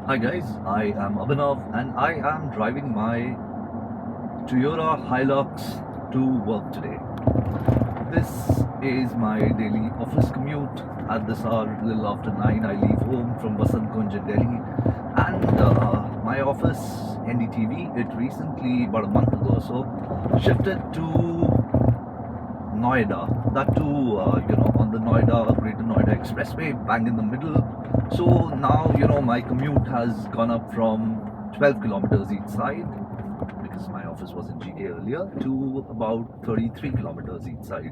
Hi guys, I am Abhinav and I am driving my Toyota Hilux to work today. This is my daily office commute. At this hour, a little after 9, I leave home from Vasant Kunj in Delhi. And my office, NDTV, it recently, about a month ago or so, shifted to Noida, that too, on the Greater Noida Expressway, bang in the middle. So now, my commute has gone up from 12 kilometers each side, because my office was in GA earlier, to about 33 kilometers each side.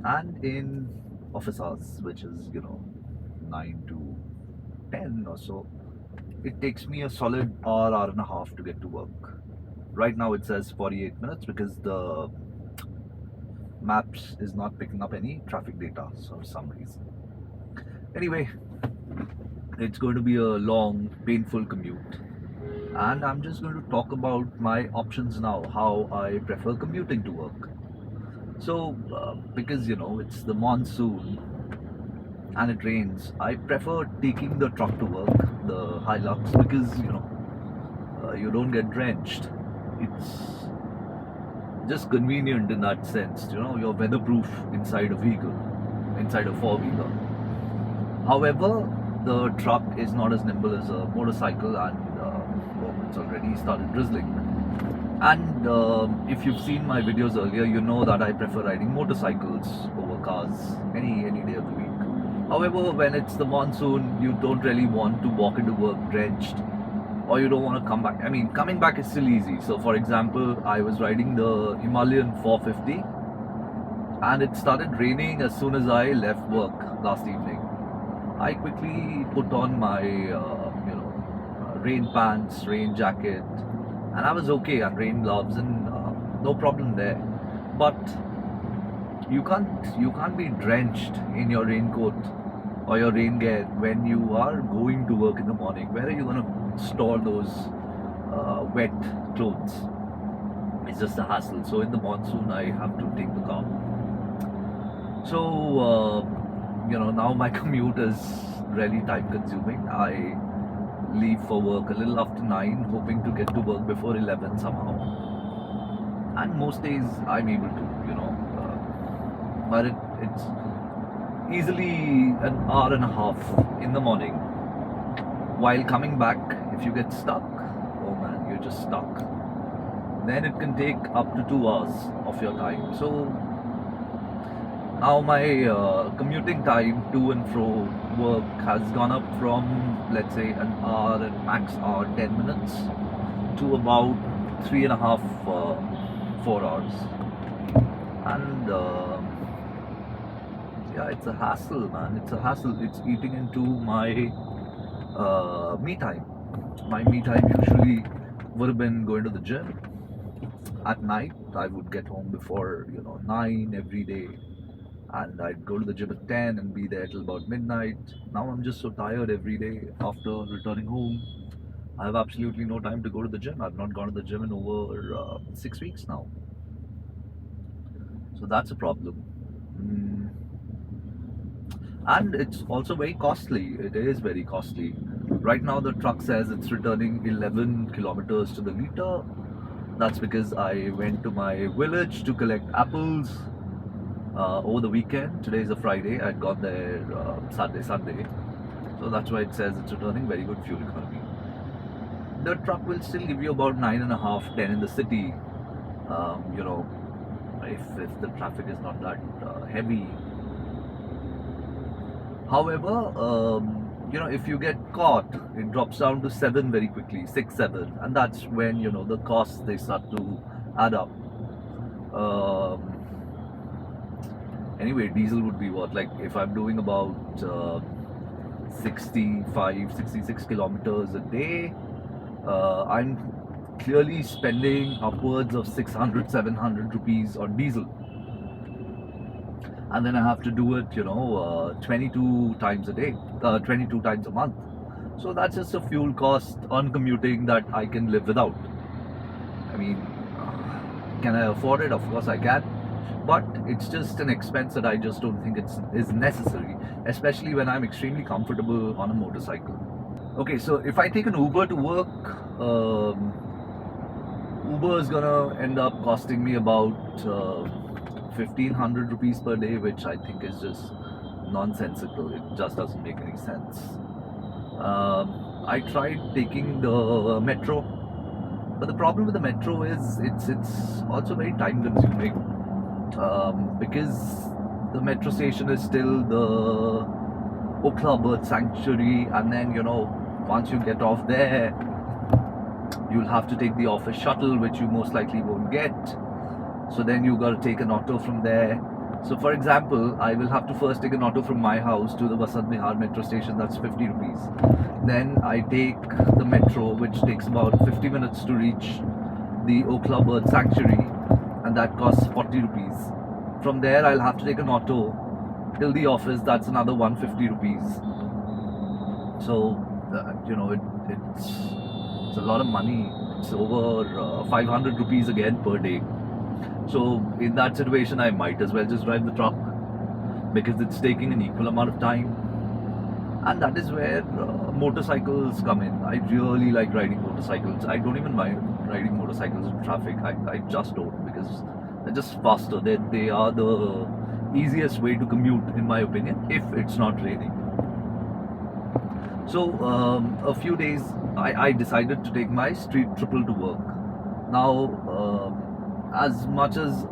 And in office hours, which is, 9 to 10 or so, it takes me a solid hour and a half to get to work. Right now it says 48 minutes because the maps is not picking up any traffic data for some reason. Anyway, it's going to be a long, painful commute, and I'm just going to talk about my options now, how I prefer commuting to work. So, because it's the monsoon and it rains, I prefer taking the truck to work, the Hilux, because you don't get drenched. It's just convenient in that sense. You're weatherproof inside a vehicle, inside a four-wheeler. However, the truck is not as nimble as a motorcycle, and it's already started drizzling. And if you've seen my videos earlier, you know that I prefer riding motorcycles over cars any day of the week. However, when it's the monsoon, you don't really want to walk into work drenched, or you don't want to come back. I mean, coming back is still easy. So, for example, I was riding the Himalayan 450, and it started raining as soon as I left work last evening. I quickly put on my, rain pants, rain jacket, and I was okay, and rain gloves, and no problem there. But you can't be drenched in your raincoat or your rain gear when you are going to work in the morning. Where are you going to store those wet clothes? It's just a hassle. So in the monsoon, I have to take the car. So now my commute is really time consuming. I leave for work a little after 9, hoping to get to work before 11 somehow. And most days I'm able to, but it's easily an hour and a half in the morning. While coming back, if you get stuck, oh man, you're just stuck. Then it can take up to 2 hours of your time. So now my commuting time to and fro work has gone up from, let's say, an hour and max hour 10 minutes to about 3.5 4 hours. And yeah, it's a hassle, man. It's a hassle. It's eating into my me time. My me time usually would have been going to the gym at night. I would get home before 9 every day, and I'd go to the gym at 10 and be there till about midnight. Now I'm just so tired every day after returning home. I have absolutely no time to go to the gym. I've not gone to the gym in over 6 weeks now. So that's a problem. And it's also very costly. It is very costly. Right now the truck says it's returning 11 kilometers to the liter. That's because I went to my village to collect apples over the weekend. Today is a Friday. I'd got there Saturday, Sunday. So that's why it says it's returning very good fuel economy. The truck will still give you about 9.5, 10 in the city. If the traffic is not that heavy. However, if you get caught, it drops down to 7 very quickly, 6, 7, and that's when the costs they start to add up. Anyway, diesel would be what, like if I'm doing about 65, 66 kilometers a day, I'm clearly spending upwards of 600, 700 rupees on diesel. And then I have to do it, 22 times a day, 22 times a month. So that's just a fuel cost on commuting that I can live without. I mean, can I afford it? Of course I can. But it's just an expense that I just don't think is necessary, especially when I'm extremely comfortable on a motorcycle. Okay, so if I take an Uber to work, Uber is gonna end up costing me about 1500 rupees per day, which I think is just nonsensical. It just doesn't make any sense. I tried taking the metro, but the problem with the metro is it's also very time consuming, because the metro station is still the Okhla Bird Sanctuary, and then once you get off there, you'll have to take the office shuttle, which you most likely won't get. So then you got to take an auto from there. So for example, I will have to first take an auto from my house to the Vasant Vihar metro station. That's 50 rupees. Then I take the metro, which takes about 50 minutes to reach the Okhla Bird Sanctuary, and that costs 40 rupees. From there, I'll have to take an auto till the office. That's another 150 rupees. So it's a lot of money. It's over 500 rupees again per day. So in that situation, I might as well just drive the truck, because it's taking an equal amount of time. And that is where motorcycles come in. I really like riding motorcycles. I don't even mind riding motorcycles in traffic. I just don't, because they're just faster. They are the easiest way to commute, in my opinion, if it's not raining. So a few days, I decided to take my street triple to work. Now, as much as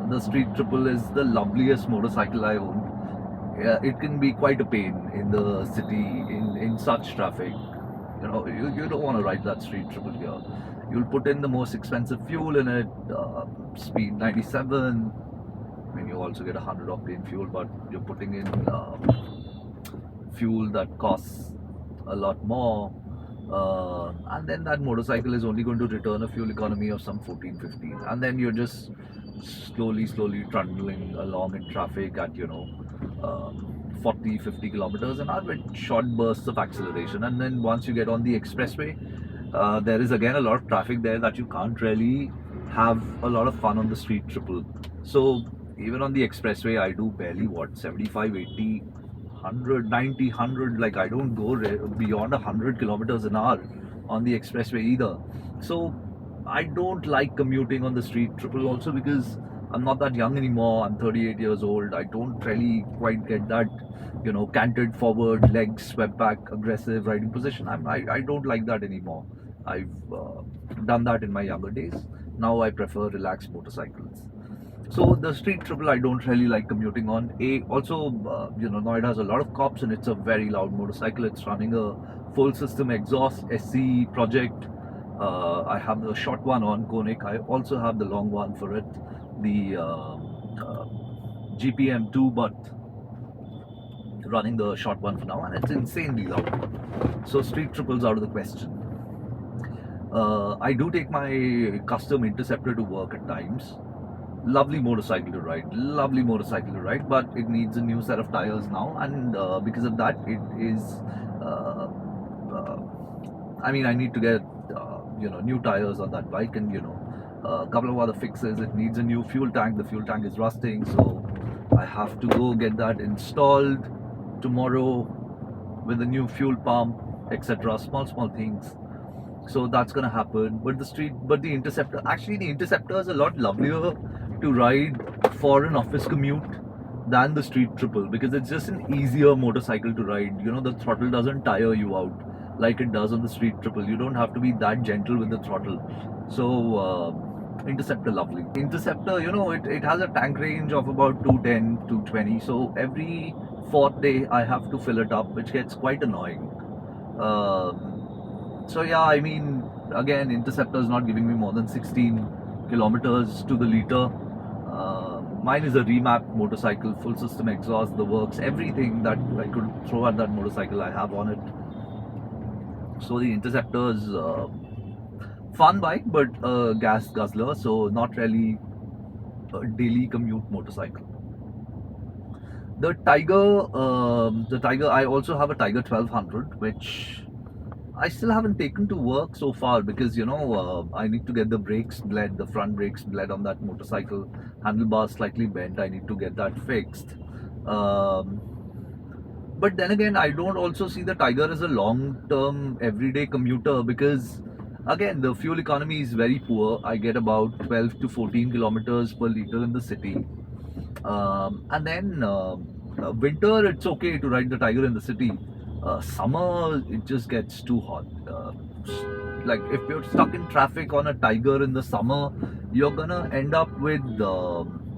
the street triple is the loveliest motorcycle I own, it can be quite a pain in the city in such traffic. You don't want to ride that street triple here. You'll put in the most expensive fuel in it, speed 97. I mean, you also get 100 octane fuel, but you're putting in fuel that costs a lot more. And then that motorcycle is only going to return a fuel economy of some 14-15, and then you're just slowly trundling along in traffic at 40-50 kilometers an hour with short bursts of acceleration. And then once you get on the expressway, there is again a lot of traffic there that you can't really have a lot of fun on the street triple. So even on the expressway, I do barely 75, 80, 100, 90, 100. Like, I don't go beyond 100 kilometers an hour on the expressway either. So I don't like commuting on the street triple, also because I'm not that young anymore. I'm 38 years old. I don't really quite get that canted forward, legs swept back, aggressive riding position. I don't like that anymore. I've done that in my younger days. Now I prefer relaxed motorcycles. So the street triple I don't really like commuting on. Also, Noida has a lot of cops, and it's a very loud motorcycle. It's running a full system exhaust SC project. I have the short one on Konik. I also have the long one for it, the GPM2, but running the short one for now, and it's insanely loud. So street triples out of the question. I do take my custom Interceptor to work at times. Lovely motorcycle to ride, but it needs a new set of tires now, and because of that, it is I need to get new tires on that bike, and a couple of other fixes. It needs a new fuel tank. The fuel tank is rusting, so I have to go get that installed tomorrow with a new fuel pump, etc. Small things. So that's gonna happen. But the Interceptor, actually the Interceptor is a lot lovelier to ride for an office commute than the street triple, because it's just an easier motorcycle to ride. The throttle doesn't tire you out like it does on the street triple. You don't have to be that gentle with the throttle. So Interceptor, lovely. Interceptor, it has a tank range of about 210, 220. So every fourth day I have to fill it up, which gets quite annoying. So yeah, again, Interceptor is not giving me more than 16 kilometers to the liter. Mine is a remapped motorcycle, full system exhaust, the works, everything that I could throw at that motorcycle I have on it. So the Interceptor is fun bike, but gas guzzler, so not really a daily commute motorcycle. The Tiger, I also have a Tiger 1200, which I still haven't taken to work so far, because I need to get the front brakes bled on that motorcycle. Handlebars slightly bent. I need to get that fixed. But then again, I don't also see the Tiger as a long-term everyday commuter because again the fuel economy is very poor. I get about 12 to 14 kilometers per liter in the city, and then winter it's okay to ride the Tiger in the city. Summer it just gets too hot. Like if you're stuck in traffic on a Tiger in the summer, you're gonna end up with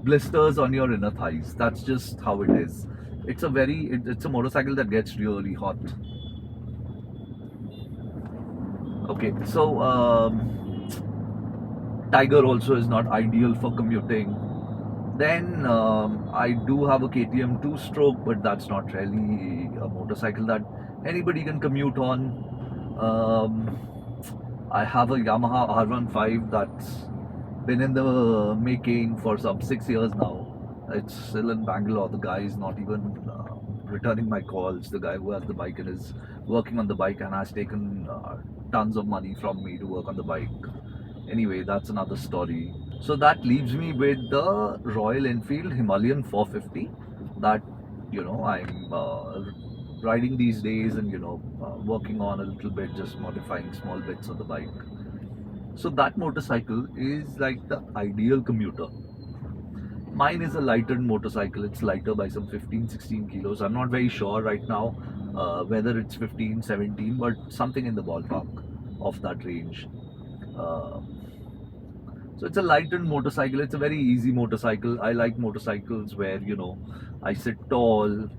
blisters on your inner thighs. That's just how it is. It's a motorcycle that gets really hot. Okay, so Tiger also is not ideal for commuting. Then I do have a KTM two-stroke, but that's not really a motorcycle that anybody can commute on. Um, I have a Yamaha R15 that's been in the making for some 6 years now. It's still in Bangalore. The guy is not even returning my calls. The guy who has the bike and is working on the bike and has taken tons of money from me to work on the bike. Anyway, that's another story. So that leaves me with the Royal Enfield Himalayan 450 that I'm riding these days and working on a little bit, just modifying small bits of the bike. So that motorcycle is like the ideal commuter. Mine is a lighter motorcycle. It's lighter by some 15-16 kilos. I'm not very sure right now whether it's 15, 17, but something in the ballpark of that range. Uh, so it's a lighter motorcycle. It's a very easy motorcycle. I like motorcycles where I sit tall,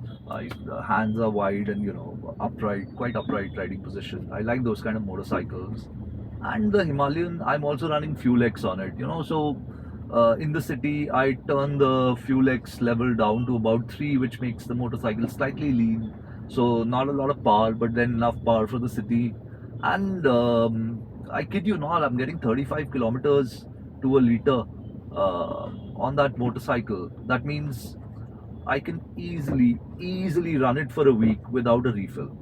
hands are wide, and upright, quite upright riding position. I like those kind of motorcycles. And the Himalayan, I'm also running Fuel X on it. So in the city, I turn the Fuel X level down to about 3, which makes the motorcycle slightly lean. So not a lot of power, but then enough power for the city. And I kid you not, I'm getting 35 kilometers to a liter on that motorcycle. That means I can easily run it for a week without a refill.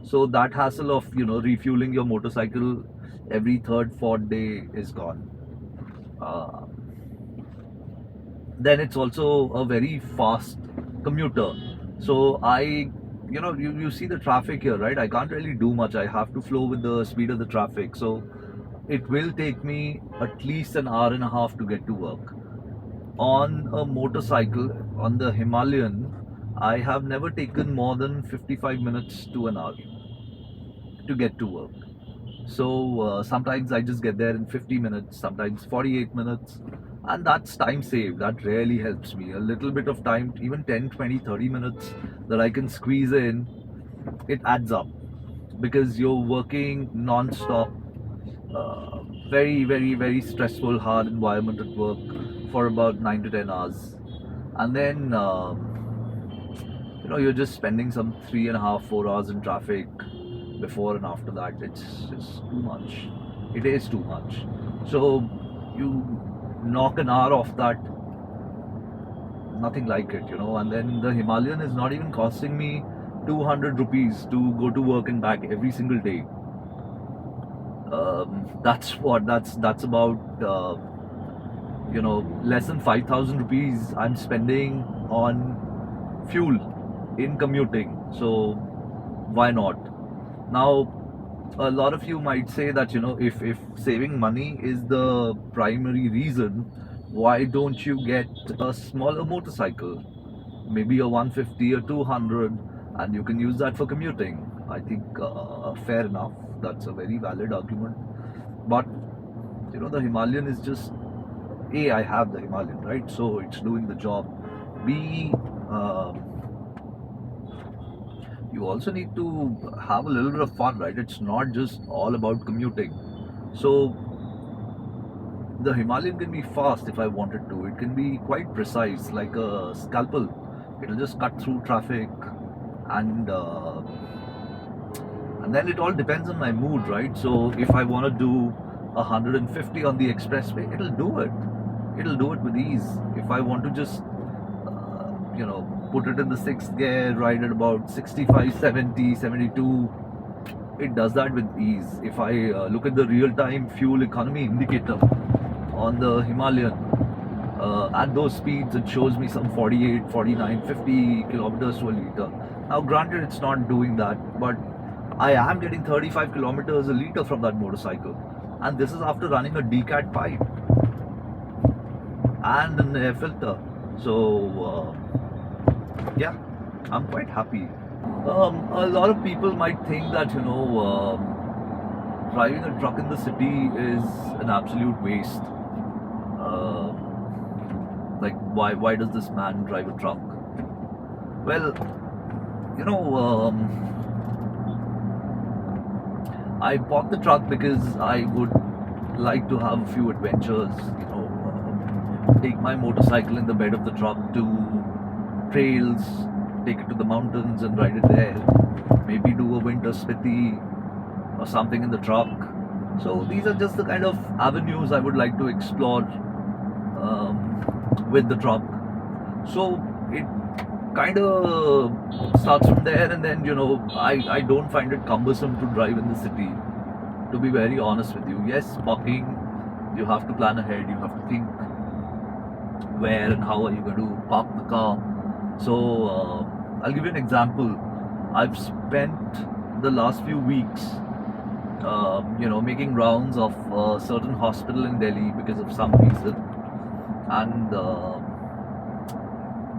So that hassle of refueling your motorcycle every third, fourth day is gone. Uh, then it's also a very fast commuter. So you see the traffic here, right? I can't really do much. I have to flow with the speed of the traffic. So it will take me at least an hour and a half to get to work. On a motorcycle, on the Himalayan, I have never taken more than 55 minutes to an hour to get to work. So sometimes I just get there in 50 minutes, sometimes 48 minutes, and that's time saved. That really helps me. A little bit of time, even 10, 20, 30 minutes that I can squeeze in, it adds up because you're working non-stop, very, very, very stressful, hard environment at work for about 9 to 10 hours. And then, you're just spending some 3.5, 4 hours in traffic before and after that. It's just too much. It is too much. So you knock an hour off that, nothing like it. And then the Himalayan is not even costing me 200 rupees to go to work and back every single day. That's about less than 5,000 rupees I'm spending on fuel in commuting. So why not? Now, a lot of you might say that if saving money is the primary reason, why don't you get a smaller motorcycle, maybe a 150 or 200, and you can use that for commuting? I think fair enough. That's a very valid argument. But the Himalayan is just A, I have the Himalayan, right? So it's doing the job. B, you also need to have a little bit of fun, right? It's not just all about commuting. So the Himalayan can be fast if I wanted to. It can be quite precise, like a scalpel. It'll just cut through traffic, and then it all depends on my mood, right? So if I want to do 150 on the expressway, it'll do it. It'll do it with ease. If I want to just put it in the 6th gear, ride at about 65, 70, 72, it does that with ease. If I look at the real-time fuel economy indicator on the Himalayan, At those speeds, it shows me some 48, 49, 50 kilometers to a liter. Now, granted, it's not doing that, but I am getting 35 kilometers a liter from that motorcycle. And this is after running a decat pipe and an air filter. So, yeah, I'm quite happy. A lot of people might think that, driving a truck in the city is an absolute waste. Uh, like, why does this man drive a truck? Well, you know, I bought the truck because I would like to have a few adventures. Take my motorcycle in the bed of the truck to trails, take it to the mountains and ride it there. Maybe do a winter spiti or something in the truck. So these are just the kind of avenues I would like to explore with the truck. So it kind of starts from there, and then I don't find it cumbersome to drive in the city, to be very honest with you. Yes, parking, you have to plan ahead, you have to think where and how are you going to park the car. So I'll give you an example. I've spent the last few weeks making rounds of a certain hospital in Delhi because of some reason, and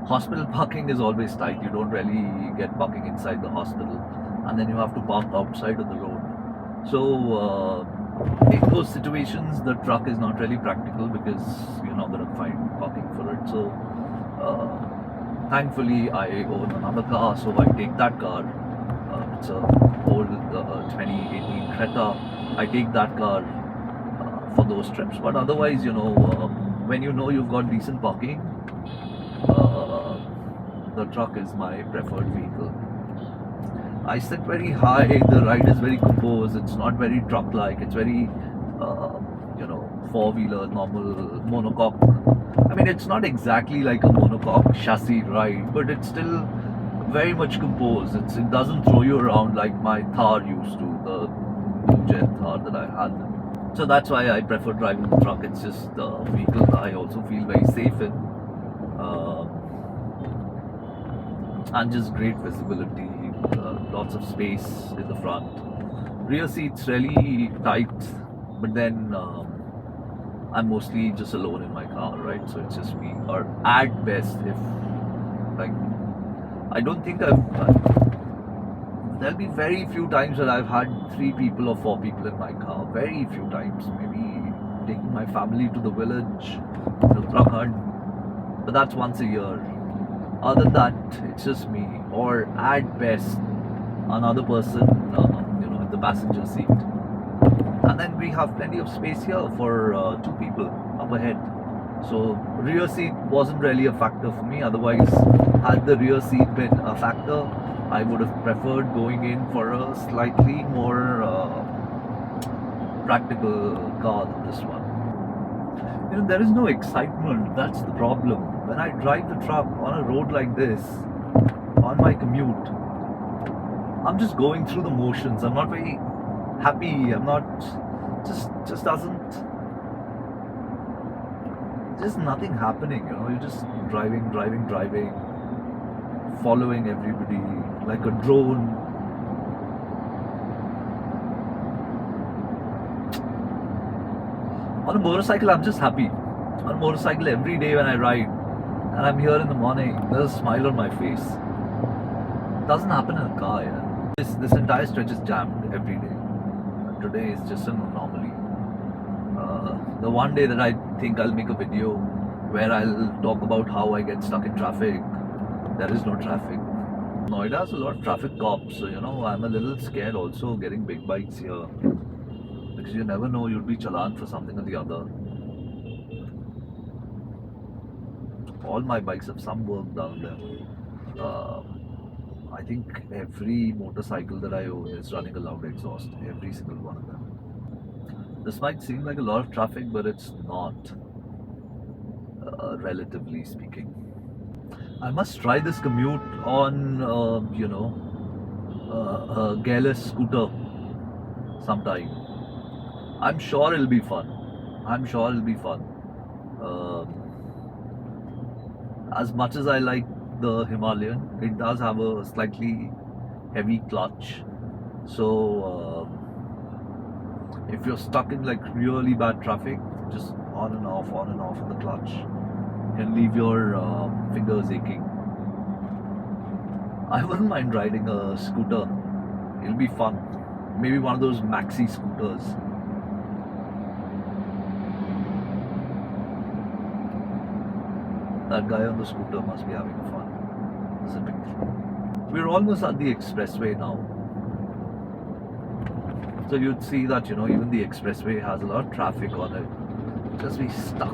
hospital parking is always tight. You don't really get parking inside the hospital, and then you have to park outside of the road. So in those situations, the truck is not really practical because you're not going to find parking for it. So thankfully, I own another car, so I take that car. It's a old 2018 Creta. I take that car for those trips. But otherwise, when you've got decent parking, the truck is my preferred vehicle. I sit very high, the ride is very composed, it's not very truck-like, it's very, four-wheeler, normal monocoque. I mean, it's not exactly like a monocoque chassis ride, but it's still very much composed. It doesn't throw you around like my Thar used to, the new gen Thar that I had. So that's why I prefer driving the truck. It's just a vehicle that I also feel very safe in. And just great visibility, lots of space in the front. Rear seats really tight, but then I'm mostly just alone in my car, right? So it's just me, or at best, if like, I don't think there'll be very few times that I've had 3 people or 4 people in my car. Very few times. Maybe taking my family to the village, to Uttarakhand, but that's once a year. Other than that, it's just me, or at best, another person, in the passenger seat. And then we have plenty of space here for 2 people up ahead. So rear seat wasn't really a factor for me. Otherwise, had the rear seat been a factor, I would have preferred going in for a slightly more practical car than this one. There is no excitement. That's the problem. When I drive the truck on a road like this, on my commute, I'm just going through the motions. I'm not very happy. I'm not, just doesn't, just nothing happening, you're just driving, following everybody like a drone. On a motorcycle, I'm just happy. On a motorcycle, every day when I ride and I'm here in the morning, there's a smile on my face. Doesn't happen in a car, This entire stretch is jammed every day. Today is just an anomaly. The one day that I think I'll make a video where I'll talk about how I get stuck in traffic, there is no traffic. Noida has a lot of traffic cops, so I'm a little scared also getting big bikes here, because you never know, you'll be challaned for something or the other. All my bikes have some work done them. I think every motorcycle that I own is running a loud exhaust, every single one of them. This might seem like a lot of traffic, but it's not, relatively speaking. I must try this commute on, a gearless scooter sometime. I'm sure it'll be fun. As much as I like the Himalayan, it does have a slightly heavy clutch. So if you're stuck in like really bad traffic, just on and off of the clutch can leave your fingers aching. I wouldn't mind riding a scooter. It'll be fun. Maybe one of those maxi scooters. That guy on the scooter must be having fun. Zipping through. We're almost at the expressway now. So you'd see that, even the expressway has a lot of traffic on it. Just be stuck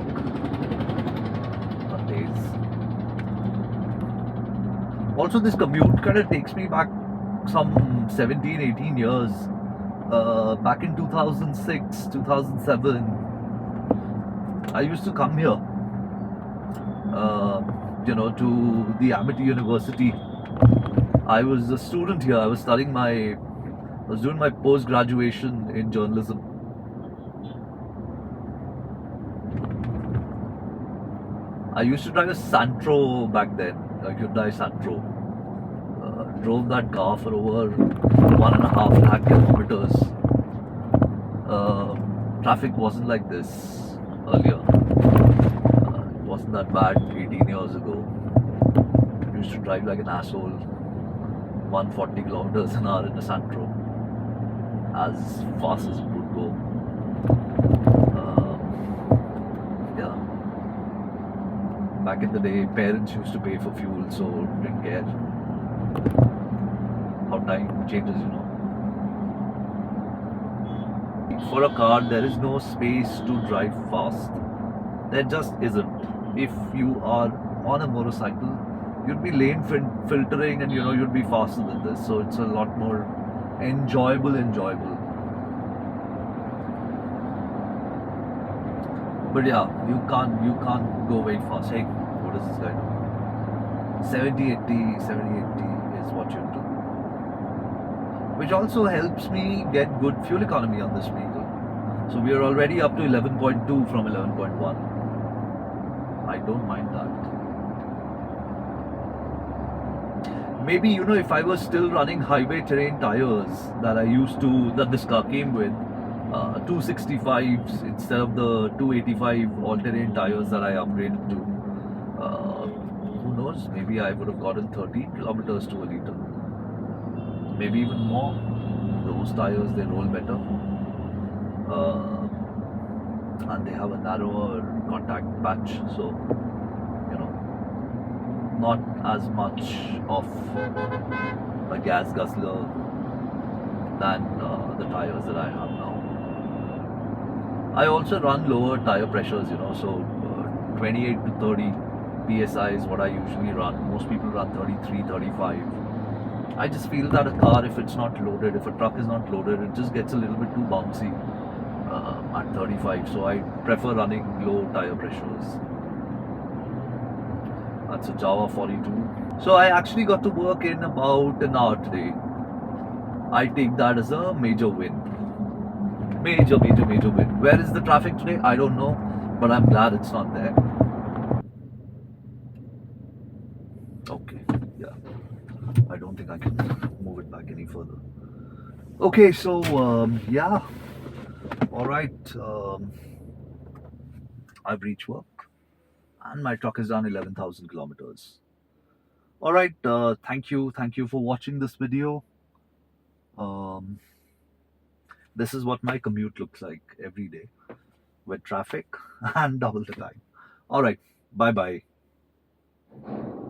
on days. Also, this commute kind of takes me back some 17, 18 years. Back in 2006, 2007, I used to come here, to the Amity University. I was a student here. I was doing my post-graduation in journalism. I used to drive a Santro back then, a Hyundai Santro. Drove that car for over 1.5 lakh kilometers. Traffic wasn't like this earlier. It wasn't that bad 18 years ago. I used to drive like an asshole, 140 kilometers an hour in a Santro, as fast as it would go. Yeah. Back in the day, parents used to pay for fuel, so didn't care. How time changes, For a car, there is no space to drive fast. There just isn't. If you are on a motorcycle, you'd be lane filtering and you'd be faster than this. So it's a lot more enjoyable. But yeah, you can't go very fast. Hey, what is this guy doing? 70-80 is what you do. Which also helps me get good fuel economy on this vehicle. So we are already up to 11.2 from 11.1. I don't mind that. Maybe, if I was still running highway terrain tires that this car came with, 265s instead of the 285 all-terrain tires that I upgraded to, who knows, maybe I would have gotten 13 kilometers to a liter. Maybe even more. Those tires, they roll better. And they have a narrower contact patch, so not as much of a gas guzzler than the tires that I have now. I also run lower tire pressures, so 28 to 30 psi is what I usually run. Most people run 33, 35. I just feel that a car, if it's not loaded, if a truck is not loaded, it just gets a little bit too bouncy at 35. So I prefer running low tire pressures. That's a Java 42. So I actually got to work in about an hour today. I take that as a major win. Major win. Where is the traffic today? I don't know, but I'm glad it's not there. Okay, yeah. I don't think I can move it back any further. Okay, so yeah. All right. I've reached work, and my truck has done 11,000 kilometers. All right. Thank you for watching this video. This is what my commute looks like every day with traffic and double the time. All right. Bye bye.